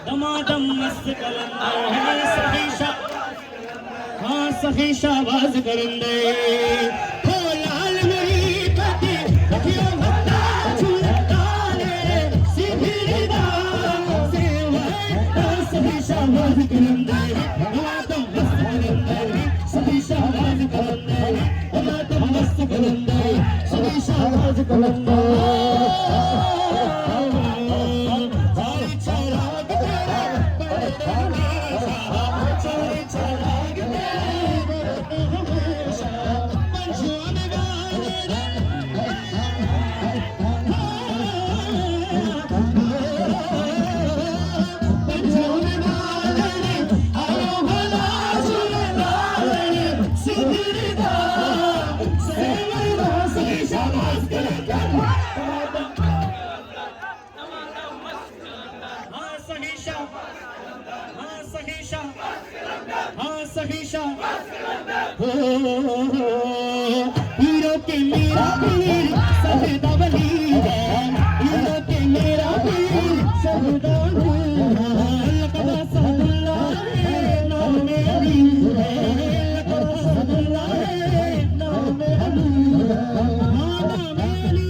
दमादम मस्त कलंदर है सखीशा, हाँ सखीशा आवाज करंदे हो लाल मेरी पति रखियो भत्ता छुड़ताले सिभिरदा सेवा सखीशा आवाज करंदे दमादम मस्त कलंदर सखीशा आवाज करंदे दमादम मस्त कलंदर सखीशा आवाज करंदे हीरो के मेरा पीर सजदा वली है, हीरो के मेरा पीर सजदा वली है, लकबा सदुल्लाह है नाम अली है, लकबा सदुल्लाह है नाम अली है, नाम अली